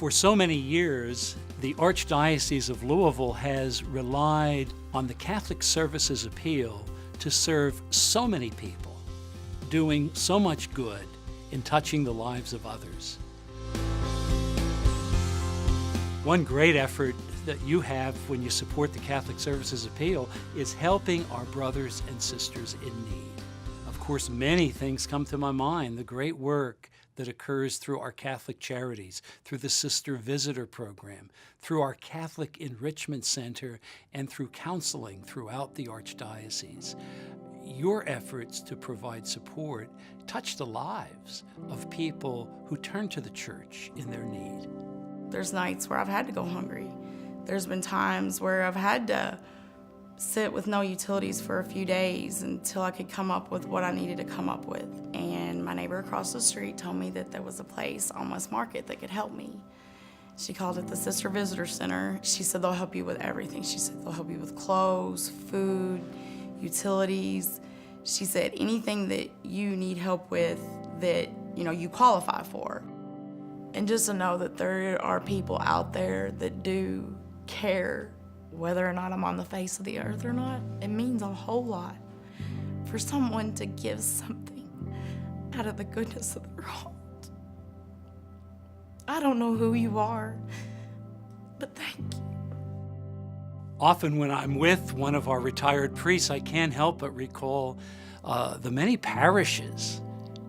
For so many years, the Archdiocese of Louisville has relied on the Catholic Services Appeal to serve so many people, doing so much good in touching the lives of others. One great effort that you have when you support the Catholic Services Appeal is helping our brothers and sisters in need. Of course, many things come to my mind. The great work that occurs through our Catholic charities, through the Sister Visitor Program, through our Catholic Enrichment Center, and through counseling throughout the Archdiocese. Your efforts to provide support touch the lives of people who turn to the church in their need. There's nights where I've had to go hungry. There's been times where I've had to sit with no utilities for a few days until I could come up with what I needed to come up with. And my neighbor across the street told me that there was a place on West Market that could help me. She called it the Sister Visitor Center. She said they'll help you with everything. She said they'll help you with clothes, food, utilities. She said anything that you need help with that you qualify for. And just to know that there are people out there that do care whether or not I'm on the face of the earth or not, it means a whole lot. For someone to give something out of the goodness of their heart. I don't know who you are, but thank you. Often when I'm with one of our retired priests, I can't help but recall the many parishes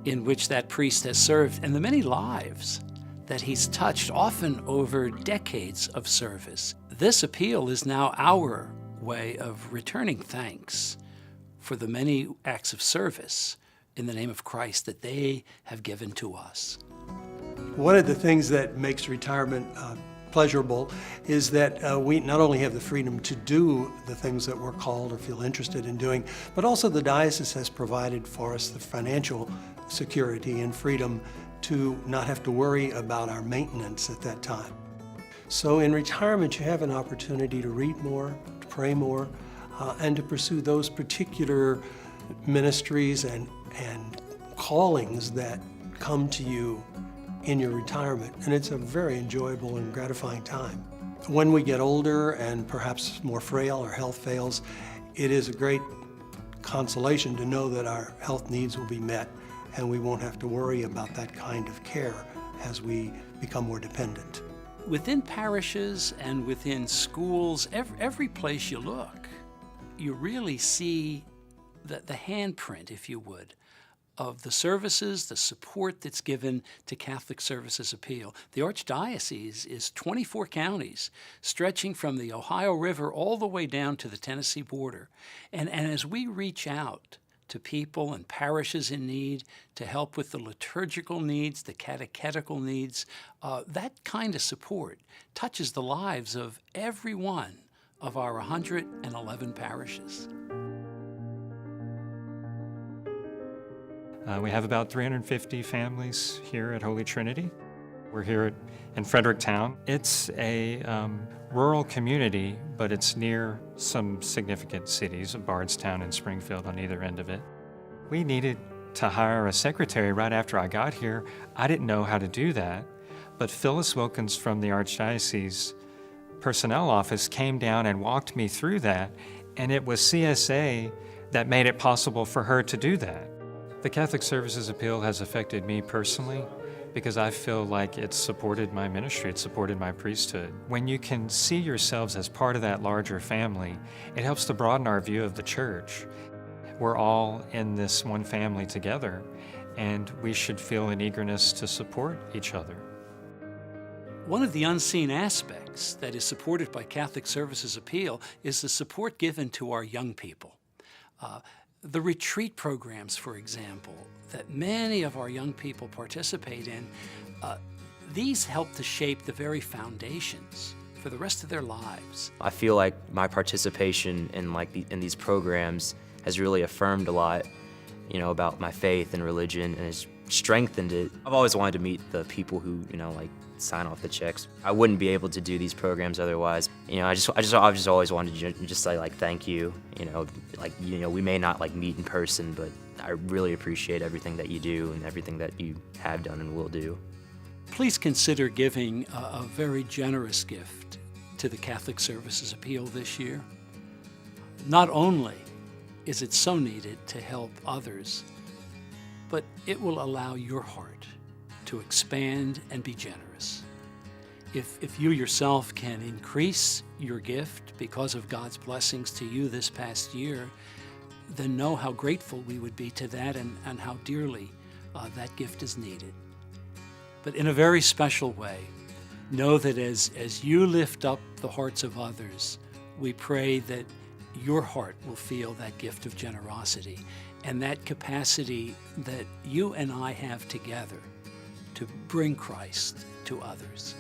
in which that priest has served and the many lives that he's touched, often over decades of service. This appeal is now our way of returning thanks for the many acts of service in the name of Christ that they have given to us. One of the things that makes retirement pleasurable is that we not only have the freedom to do the things that we're called or feel interested in doing, but also the diocese has provided for us the financial security and freedom to not have to worry about our maintenance at that time. So in retirement, you have an opportunity to read more, to pray more, and to pursue those particular ministries and callings that come to you in your retirement. And it's a very enjoyable and gratifying time. When we get older and perhaps more frail, our health fails, it is a great consolation to know that our health needs will be met and we won't have to worry about that kind of care as we become more dependent. Within parishes and within schools, every place you look, you really see the handprint, if you would, of the services, the support that's given to Catholic Services Appeal. The Archdiocese is 24 counties, stretching from the Ohio River all the way down to the Tennessee border. And as we reach out to people and parishes in need, to help with the liturgical needs, the catechetical needs, that kind of support touches the lives of every one of our 111 parishes. We have about 350 families here at Holy Trinity. We're here in Fredericktown. It's a rural community, but it's near some significant cities, Bardstown and Springfield on either end of it. We needed to hire a secretary right after I got here. I didn't know how to do that, but Phyllis Wilkins from the Archdiocese Personnel Office came down and walked me through that, and it was CSA that made it possible for her to do that. The Catholic Services Appeal has affected me personally because I feel like it's supported my ministry, it's supported my priesthood. When you can see yourselves as part of that larger family, it helps to broaden our view of the church. We're all in this one family together, and we should feel an eagerness to support each other. One of the unseen aspects that is supported by Catholic Services Appeal is the support given to our young people. The retreat programs, for example, that many of our young people participate in, these help to shape the very foundations for the rest of their lives. I feel like my participation in these programs has really affirmed a lot, about my faith and religion, and has strengthened it. I've always wanted to meet the people who, sign off the checks. I wouldn't be able to do these programs otherwise. I've just always wanted to just say thank you. We may not meet in person, but I really appreciate everything that you do and everything that you have done and will do. please consider giving a very generous gift to the Catholic Services Appeal this year. Not only is it so needed to help others, but it will allow your heart to expand and be generous. If you yourself can increase your gift because of God's blessings to you this past year, then know how grateful we would be to that and how dearly that gift is needed. But in a very special way, know that as you lift up the hearts of others, we pray that your heart will feel that gift of generosity and that capacity that you and I have together to bring Christ to others.